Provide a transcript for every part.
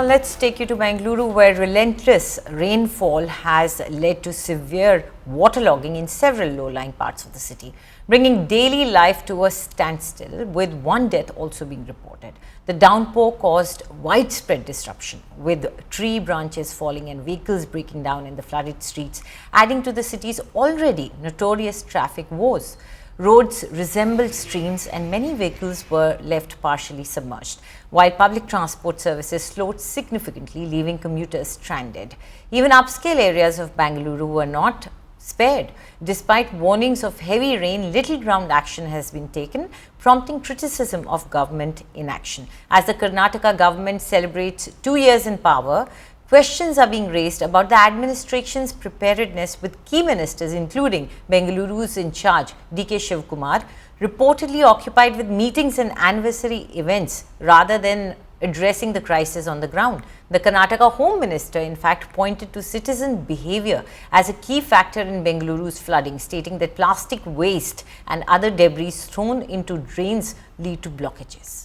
let's take you to Bengaluru, where relentless rainfall has led to severe waterlogging in several low-lying parts of the city, bringing daily life to a standstill, with one death also being reported. The downpour caused widespread disruption, with tree branches falling and vehicles breaking down in the flooded streets, adding to the city's already notorious traffic woes. Roads resembled streams and many vehicles were left partially submerged, while public transport services slowed significantly, leaving commuters stranded. Even upscale areas of Bengaluru were not spared. Despite warnings of heavy rain, little ground action has been taken, prompting criticism of government inaction. As the Karnataka government celebrates 2 years in power, questions are being raised about the administration's preparedness, with key ministers, including Bengaluru's in charge, Shivakumar, reportedly occupied with meetings and anniversary events rather than addressing the crisis on the ground. The Karnataka Home Minister, in fact, pointed to citizen behavior as a key factor in Bengaluru's flooding, stating that plastic waste and other debris thrown into drains lead to blockages.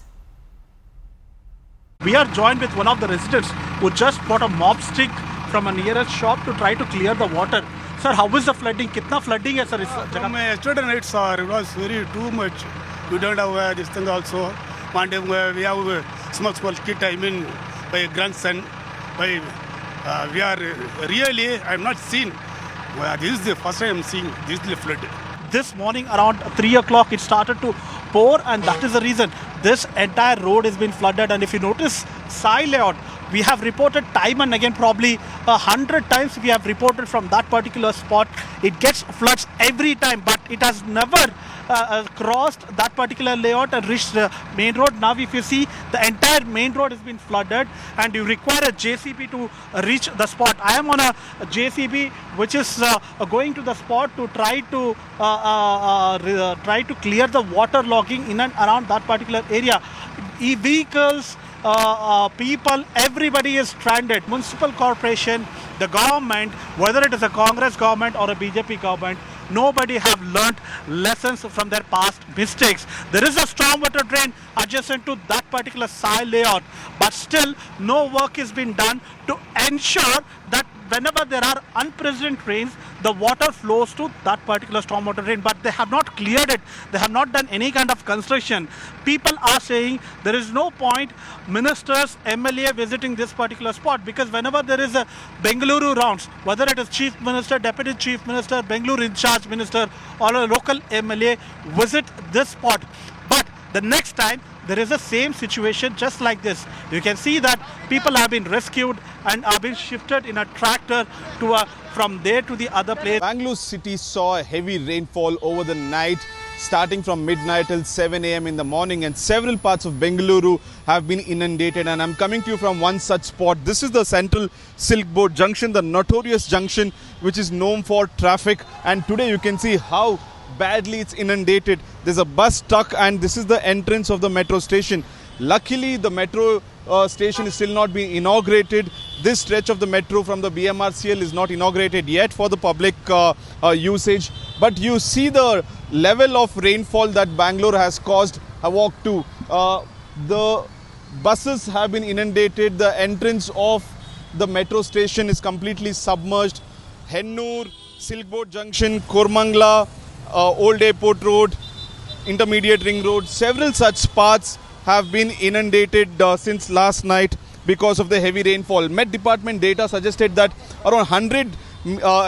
We are joined with one of the residents who just bought a mop stick from a nearest shop to try to clear the water. Sir, how is the flooding? Kitna flooding hai, sir? From yesterday night, sir, it was very too much. We don't have this thing also. One day we have a small kid, I mean, by grandson. We are really, I have not seen. This is the first time I am seeing this flood. This morning around 3 o'clock, it started to pour, and that is the reason this entire road has been flooded. And if you notice, side layout, we have reported time and again, probably 100 times we have reported from that particular spot. It gets floods every time, but it has never crossed that particular layout and reached the main road. Now if you see, the entire main road has been flooded and you require a JCB to reach the spot. I am on a JCB which is going to the spot to try to clear the water logging in and around that particular area. Vehicles, people, everybody is stranded. Municipal corporation, the government, whether it is a Congress government or a BJP government, nobody have learnt lessons from their past mistakes. There is a stormwater drain adjacent to that particular side layout, but still no work is being done to ensure that whenever there are unprecedented rains, the water flows to that particular stormwater drain, but they have not cleared it. They have not done any kind of construction. People are saying there is no point ministers, MLA visiting this particular spot, because whenever there is a Bengaluru rounds, whether it is Chief Minister, Deputy Chief Minister, Bengaluru in charge minister or a local MLA visit this spot. But the next time there is the same situation just like this. You can see that people have been rescued and are being shifted in a tractor to from there to the other place. Bangalore city saw a heavy rainfall over the night, starting from midnight till 7 a.m. in the morning, and several parts of Bengaluru have been inundated. And I'm coming to you from one such spot. This is the central Silk Board junction, the notorious junction which is known for traffic, and today you can see how badly it's inundated. There's a bus stuck, and this is the entrance of the metro station. Luckily, the metro station is still not being inaugurated. This stretch of the metro from the BMRCL is not inaugurated yet for the public usage. But you see the level of rainfall that Bangalore has caused havoc to. The buses have been inundated. The entrance of the metro station is completely submerged. Hennur, Silk Board Junction, Kormangla, Old Airport Road, Intermediate Ring Road, several such paths have been inundated since last night because of the heavy rainfall. Met Department data suggested that around 100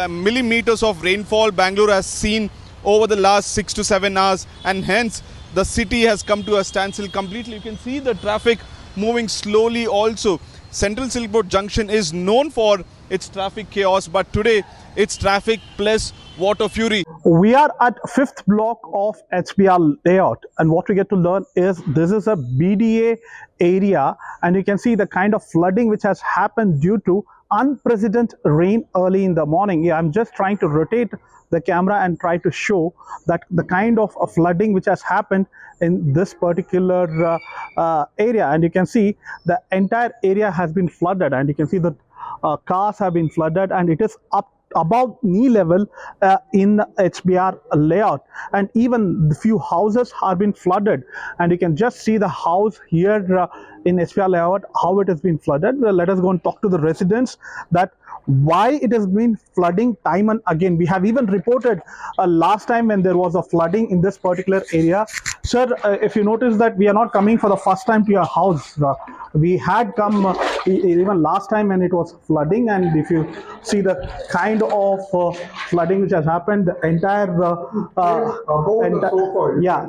millimeters of rainfall Bangalore has seen over the last 6 to 7 hours, and hence the city has come to a standstill completely. You can see the traffic moving slowly also. Central Silk Board Junction is known for its traffic chaos, but today it's traffic plus water fury. We are at 5th block of HBR layout, and what we get to learn is this is a BDA area, and you can see the kind of flooding which has happened due to unprecedented rain early in the morning. Yeah, I'm just trying to rotate the camera and try to show that the kind of flooding which has happened in this particular area, and you can see the entire area has been flooded, and you can see that cars have been flooded, and it is up above knee level in HBR layout, and even the few houses have been flooded, and you can just see the house here in HPR layout, how it has been flooded. Well, let us go and talk to the residents that why it has been flooding time and again. We have even reported last time when there was a flooding in this particular area. Sir, if you notice that we are not coming for the first time to your house. We had come even last time when it was flooding, and if you see the kind of flooding which has happened, the entire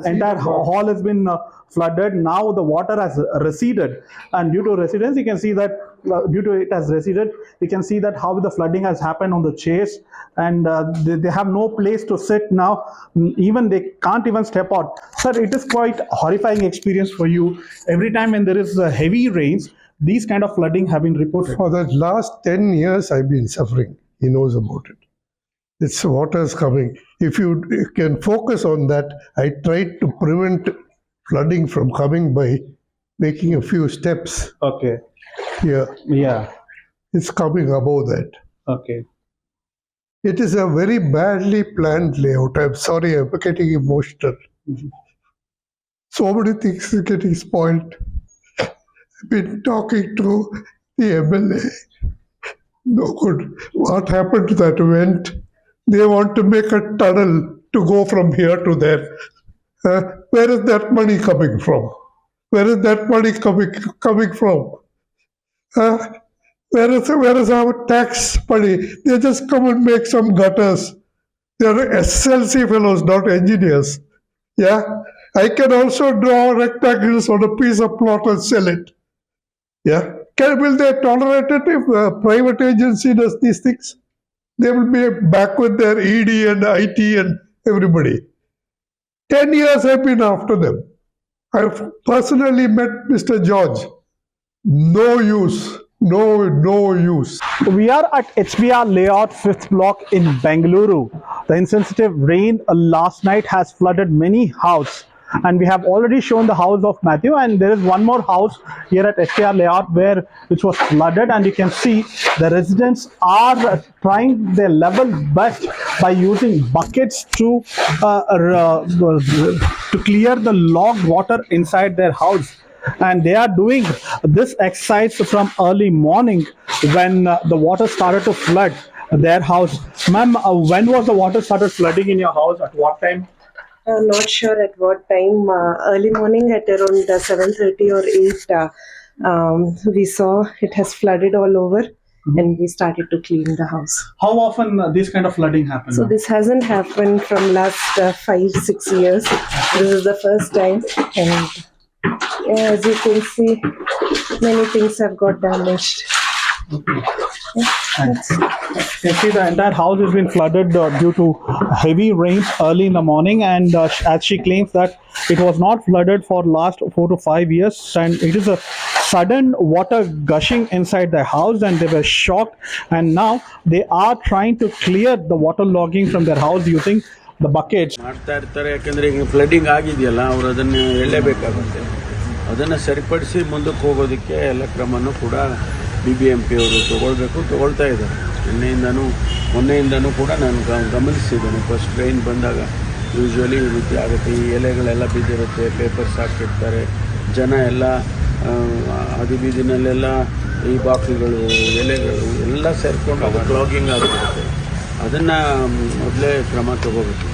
entire hall has been flooded. Now the water has receded, and due to residents, you can see that due to it has receded, you can see that how the flooding has happened on the chairs, and they have no place to sit now. Even they can't even step out. Sir, it is quite horrifying experience for you. Every time when there is heavy rains, these kind of flooding have been reported. For the last 10 years, I've been suffering. He knows about it. It's water's coming. If you can focus on that, I tried to prevent flooding from coming by making a few steps. Okay. Here. Yeah. It's coming above that. Okay. It is a very badly planned layout. I'm sorry, I'm getting emotional. Mm-hmm. So many things are getting spoiled. I've been talking to the MLA. No good. What happened to that event? They want to make a tunnel to go from here to there. Where is that money coming from? Where is that money coming from? Where is our tax money? They just come and make some gutters. They are SLC fellows, not engineers. Yeah, I can also draw rectangles on a piece of plot and sell it. Yeah, will they tolerate it if a private agency does these things? They will be back with their ED and IT and everybody. 10 years I've been after them. I've personally met Mr. George. No use. No use. We are at HBR layout 5th block in Bengaluru. The insensitive rain last night has flooded many houses, and we have already shown the house of Matthew, and there is one more house here at HBR layout which was flooded, and you can see the residents are trying their level best by using buckets to clear the logged water inside their house. And they are doing this exercise from early morning when the water started to flood their house. Ma'am, when was the water started flooding in your house? At what time? I'm not sure at what time. Early morning at around 7:30 or 8, we saw it has flooded all over, and we started to clean the house. How often this kind of flooding happens? So this hasn't happened from last 5-6 years. This is the first time, and as you can see, many things have got damaged. Okay. You can see the entire house has been flooded due to heavy rains early in the morning, and as she claims that it was not flooded for last 4 to 5 years, and it is a sudden water gushing inside the house, and they were shocked, and now they are trying to clear the water logging from their house using the buckets. ಮಾಡ್ತಾ ಇರ್ತಾರೆ, ಯಾಕಂದ್ರೆ ಈಗ flooding ಆಗಿದೆಯಲ್ಲ, ಅವರು ಅದನ್ನು ಹೇಳಲೇಬೇಕಾಗುತ್ತೆ. ಅದನ್ನು ಸರಿಪಡಿಸಿ ಮುಂದಕ್ಕೆ ಹೋಗೋದಕ್ಕೆ ಎಲ್ಲ ಕ್ರಮನೂ ಕೂಡ BBMP ಅವರು ತಗೊಳ್ತಾ ಇದ್ದಾರೆ. ಮೊನ್ನೆಯಿಂದನೂ ಕೂಡ ನಾನು ಗಮನಿಸಿದ್ದೇನೆ. ಫಸ್ಟ್ ಟ್ರೈನ್ ಬಂದಾಗ ಯೂಶ್ವಲಿ ಈ ರೀತಿ ಆಗುತ್ತೆ. ಈ ಎಲೆಗಳೆಲ್ಲ ಬಿದ್ದಿರುತ್ತೆ, ಪೇಪರ್ಸ್ ಹಾಕಿರ್ತಾರೆ, ಜನ ಎಲ್ಲ ಬೀದಿನಲ್ಲೆಲ್ಲ ಈ ಬಾಕ್ಲುಗಳು, ಎಲೆಗಳು ಎಲ್ಲ ಸೇರಿಕೊಂಡು ಅದು ಕ್ಲಾಗಿಂಗ್ ಆಗಿರುತ್ತೆ. ಅದನ್ನು ಮೊದಲೇ ಕ್ರಮ ತಗೋಬೇಕು.